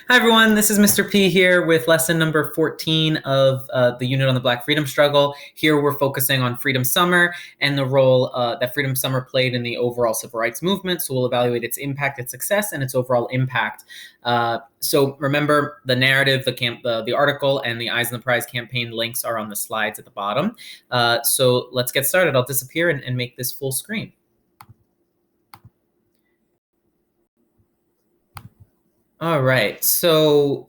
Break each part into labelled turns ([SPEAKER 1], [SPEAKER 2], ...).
[SPEAKER 1] Hi, everyone. This is Mr. P here with lesson number 14 of the unit on the Black freedom struggle. Here we're focusing on Freedom Summer and the role that Freedom Summer played in the overall civil rights movement. So we'll evaluate its impact, its success, and its overall impact. So remember, the narrative, the article, and the Eyes on the Prize campaign links are on the slides at the bottom. So let's get started. I'll disappear and make this full screen. All right, so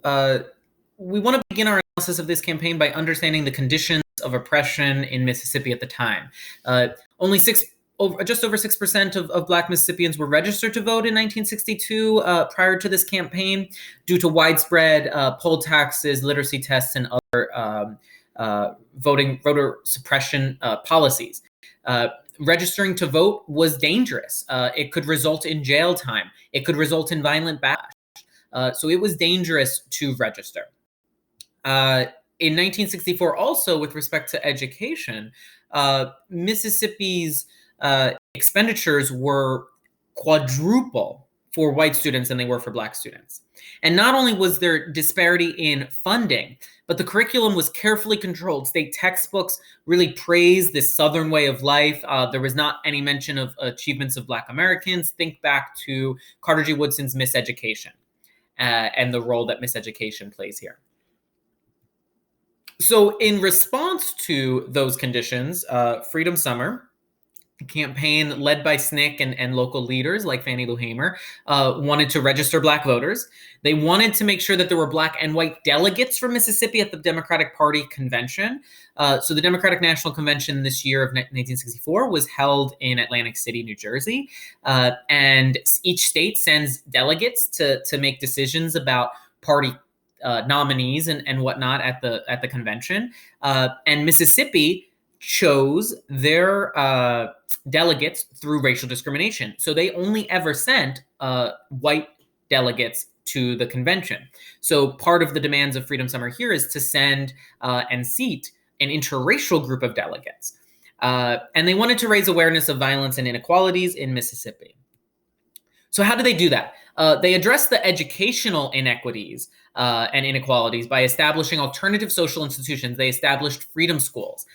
[SPEAKER 1] we want to begin our analysis of this campaign by understanding the conditions of oppression in Mississippi at the time. Only just over 6% of Black Mississippians were registered to vote in 1962 prior to this campaign due to widespread poll taxes, literacy tests, and other voter suppression policies. Registering to vote was dangerous. It could result in jail time. It could result in violent backlash. So it was dangerous to register. In 1964, also with respect to education, Mississippi's expenditures were quadruple for white students than they were for Black students. And not only was there disparity in funding, but the curriculum was carefully controlled. State textbooks really praised this Southern way of life. There was not any mention of achievements of Black Americans. Think back to Carter G. Woodson's Miseducation. And the role that miseducation plays here. So in response to those conditions, Freedom Summer, a campaign led by SNCC and local leaders like Fannie Lou Hamer, wanted to register Black voters. They wanted to make sure that there were Black and white delegates from Mississippi at the Democratic Party convention. So the Democratic National Convention this year of 1964 was held in Atlantic City, New Jersey. And each state sends delegates to make decisions about party nominees and whatnot at the convention. And Mississippi chose their delegates through racial discrimination. So they only ever sent white delegates to the convention. So part of the demands of Freedom Summer here is to send and seat an interracial group of delegates. And they wanted to raise awareness of violence and inequalities in Mississippi. So how do they do that? They address the educational inequities and inequalities by establishing alternative social institutions. They established freedom schools,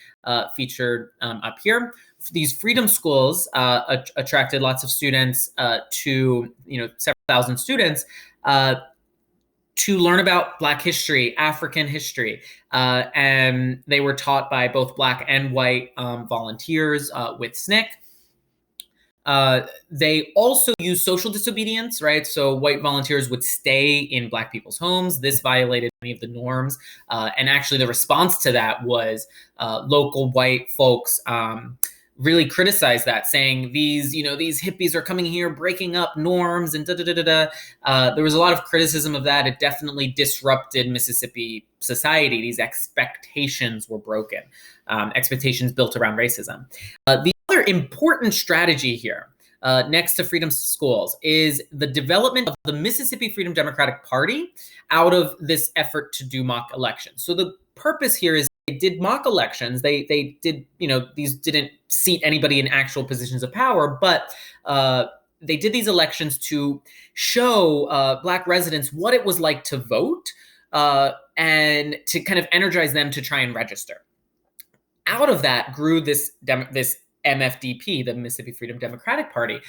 [SPEAKER 1] featured up here. These freedom schools attracted lots of students to, several thousand students to learn about Black history, African history. And they were taught by both Black and white volunteers with SNCC. They also use social disobedience, right? So white volunteers would stay in Black people's homes. This violated many of the norms. And actually the response to that was local white folks really criticized that, saying these hippies are coming here, breaking up norms and da-da-da-da-da. There was a lot of criticism of that. It definitely disrupted Mississippi society. These expectations were broken, expectations built around racism. The other important strategy here, next to freedom schools, is the development of the Mississippi Freedom Democratic Party out of this effort to do mock elections. So the purpose here is they did mock elections. They did, these didn't seat anybody in actual positions of power, but they did these elections to show Black residents what it was like to vote and to kind of energize them to try and register. Out of that grew this MFDP, the Mississippi Freedom Democratic Party,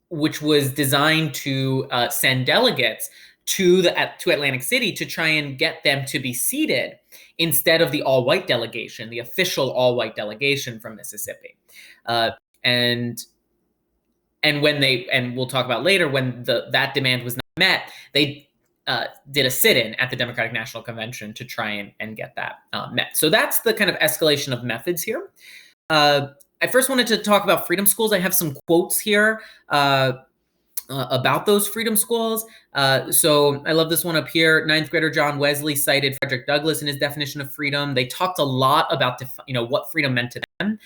[SPEAKER 1] which was designed to send delegates to Atlantic City to try and get them to be seated instead of the all-white delegation, the official all-white delegation from Mississippi. And we'll talk about later, when that demand was not met, they did a sit-in at the Democratic National Convention to try and get that met. So that's the kind of escalation of methods here. I first wanted to talk about freedom schools. I have some quotes here about those freedom schools. So I love this one up here. Ninth grader John Wesley cited Frederick Douglass in his definition of freedom. They talked a lot about what freedom meant to them.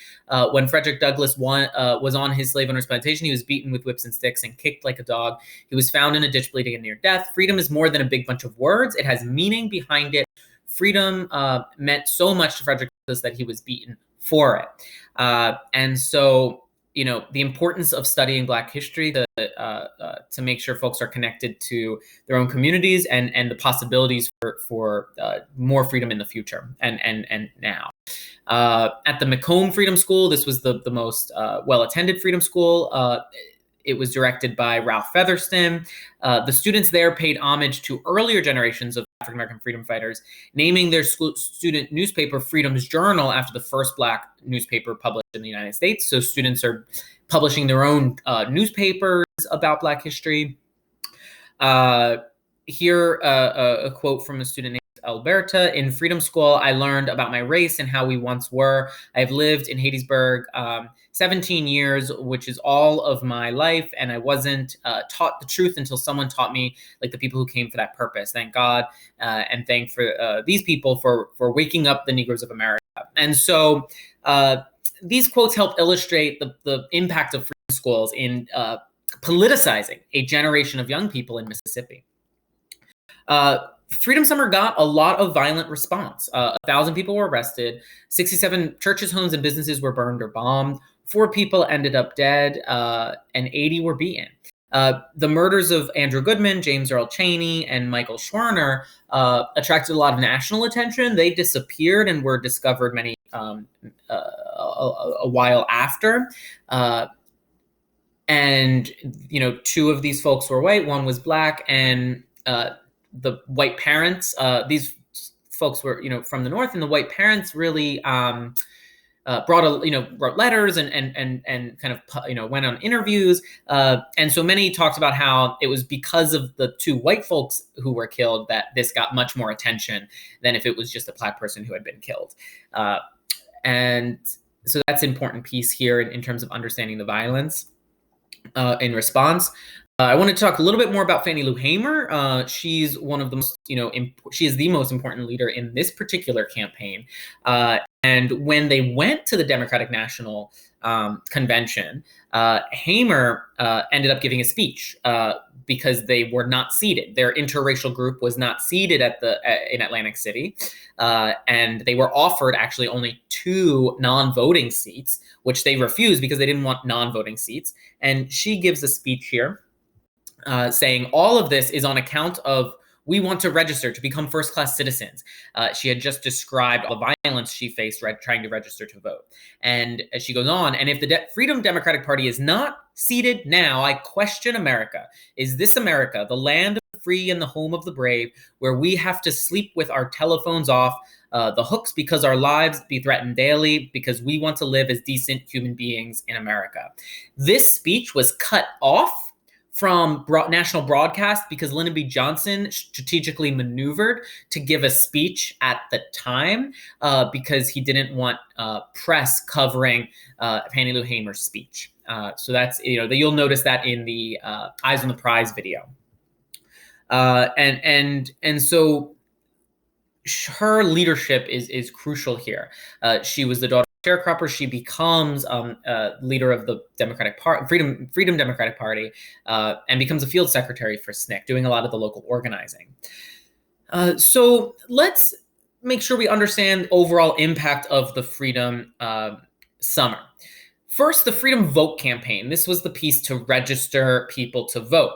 [SPEAKER 1] When Frederick Douglass was on his slave owner's plantation, he was beaten with whips and sticks and kicked like a dog. He was found in a ditch bleeding and near death. Freedom is more than a big bunch of words. It has meaning behind it. Freedom meant so much to Frederick Douglass that he was beaten for it. And so the importance of studying Black history to make sure folks are connected to their own communities and the possibilities for more freedom in the future and now. At the Macomb Freedom School, this was the most well-attended freedom school. It was directed by Ralph Featherston. The students there paid homage to earlier generations of African American freedom fighters, naming their student newspaper Freedom's Journal after the first Black newspaper published in the United States. So students are publishing their own newspapers about Black history. Here, a quote from a student named Alberta: "In Freedom School, I learned about my race and how we once were. I have lived in Hattiesburg 17 years, which is all of my life, and I wasn't taught the truth until someone taught me, like the people who came for that purpose. Thank God, and thank for these people for waking up the Negroes of America." And so these quotes help illustrate the impact of freedom schools in politicizing a generation of young people in Mississippi. Freedom Summer got a lot of violent response. 1,000 people were arrested. 67 churches, homes, and businesses were burned or bombed. 4 people ended up dead, and 80 were beaten. The murders of Andrew Goodman, James Earl Chaney, and Michael Schwerner attracted a lot of national attention. They disappeared and were discovered a while after. And 2 of these folks were white, 1 was Black, and the white parents, these folks were, from the North, and the white parents really wrote letters and kind of, went on interviews. And so many talked about how it was because of the 2 white folks who were killed that this got much more attention than if it was just a Black person who had been killed. And so that's an important piece here in terms of understanding the violence in response. I want to talk a little bit more about Fannie Lou Hamer. She's one of the most, she is the most important leader in this particular campaign. And when they went to the Democratic National Convention, Hamer ended up giving a speech because they were not seated. Their interracial group was not seated in Atlantic City, and they were offered actually only 2 non-voting seats, which they refused because they didn't want non-voting seats. And she gives a speech here. Saying all of this is on account of we want to register to become first-class citizens. She had just described all the violence she faced trying to register to vote. And as she goes on, and if the Freedom Democratic Party is not seated now, I question America. Is this America, the land of the free and the home of the brave, where we have to sleep with our telephones off the hooks because our lives be threatened daily because we want to live as decent human beings in America? This speech was cut off from national broadcast because Lyndon B. Johnson strategically maneuvered to give a speech at the time because he didn't want press covering Fannie Lou Hamer's speech. So that's, you'll notice that in the Eyes on the Prize video. And so her leadership is crucial here. She was the daughter of sharecropper. She becomes leader of the Democratic Party, Freedom Democratic Party, and becomes a field secretary for SNCC, doing a lot of the local organizing. So let's make sure we understand overall impact of the Freedom Summer. First, the Freedom Vote campaign. This was the piece to register people to vote.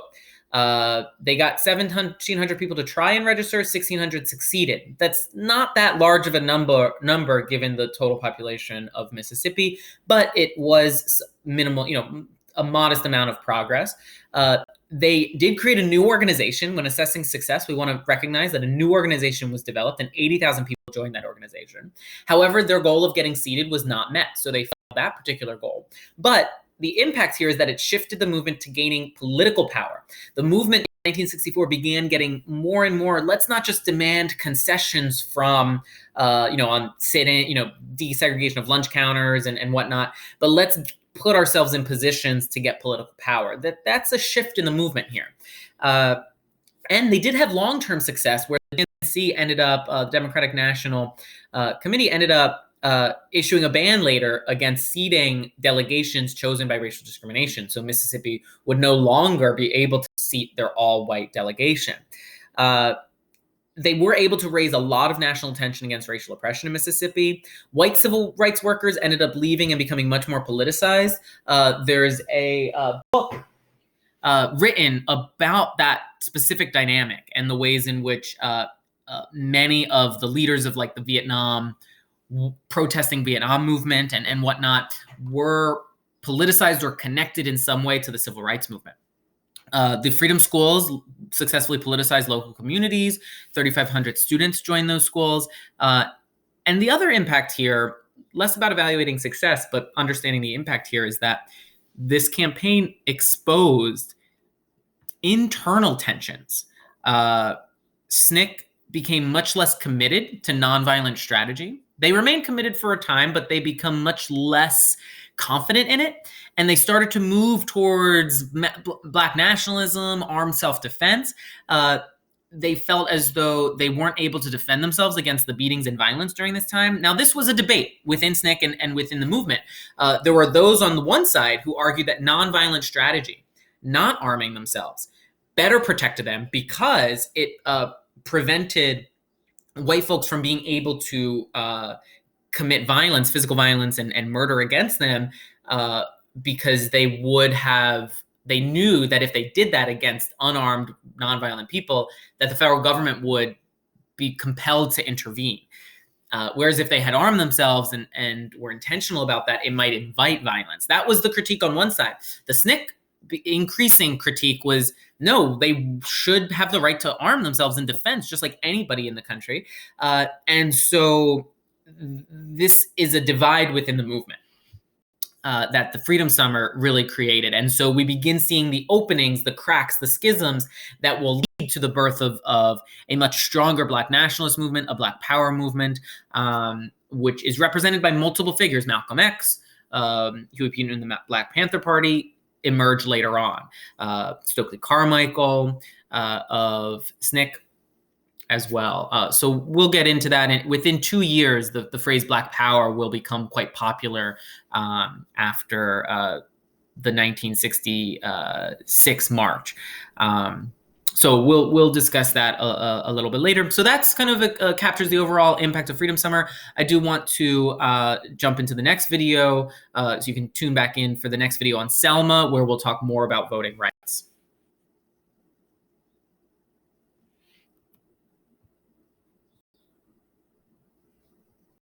[SPEAKER 1] They got 1,700 people to try and register, 1,600 succeeded. That's not that large of a number given the total population of Mississippi, but it was minimal, a modest amount of progress. They did create a new organization. When assessing success, we want to recognize that a new organization was developed and 80,000 people joined that organization. However, their goal of getting seated was not met, so they failed that particular goal. But the impact here is that it shifted the movement to gaining political power. The movement in 1964 began getting more and more, let's not just demand concessions from, on sit-in, desegregation of lunch counters and whatnot, but let's put ourselves in positions to get political power. That's a shift in the movement here. And they did have long-term success where the DNC ended up, the Democratic National Committee ended up issuing a ban later against seating delegations chosen by racial discrimination. So Mississippi would no longer be able to seat their all-white delegation. they were able to raise a lot of national attention against racial oppression in Mississippi. White civil rights workers ended up leaving and becoming much more politicized. There's a book written about that specific dynamic and the ways in which many of the leaders of like the protesting Vietnam movement and whatnot were politicized or connected in some way to the civil rights movement. The Freedom Schools successfully politicized local communities. 3,500 students joined those schools. And the other impact here, less about evaluating success, but understanding the impact here, is that this campaign exposed internal tensions. SNCC became much less committed to nonviolent strategy. They remained committed for a time, but they become much less confident in it. And they started to move towards Black nationalism, armed self-defense. They felt as though they weren't able to defend themselves against the beatings and violence during this time. Now, this was a debate within SNCC and within the movement. There were those on the one side who argued that nonviolent strategy, not arming themselves, better protected them because it prevented white folks from being able to commit violence, physical violence, and murder against them, because they knew that if they did that against unarmed, nonviolent people, that the federal government would be compelled to intervene. Whereas if they had armed themselves and were intentional about that, it might invite violence. That was the critique on one side. The SNCC increasing critique was, no, they should have the right to arm themselves in defense, just like anybody in the country. And so this is a divide within the movement that the Freedom Summer really created. And so we begin seeing the openings, the cracks, the schisms that will lead to the birth of a much stronger Black nationalist movement, a Black power movement, which is represented by multiple figures. Malcolm X, Huey P. Newton, the Black Panther Party, emerged later on. Stokely Carmichael of SNCC as well. So we'll get into that. And within 2 years, the phrase Black Power will become quite popular after the 1966 march. So we'll discuss that a little bit later. So that's kind of captures the overall impact of Freedom Summer. I do want to jump into the next video, so you can tune back in for the next video on Selma, where we'll talk more about voting rights.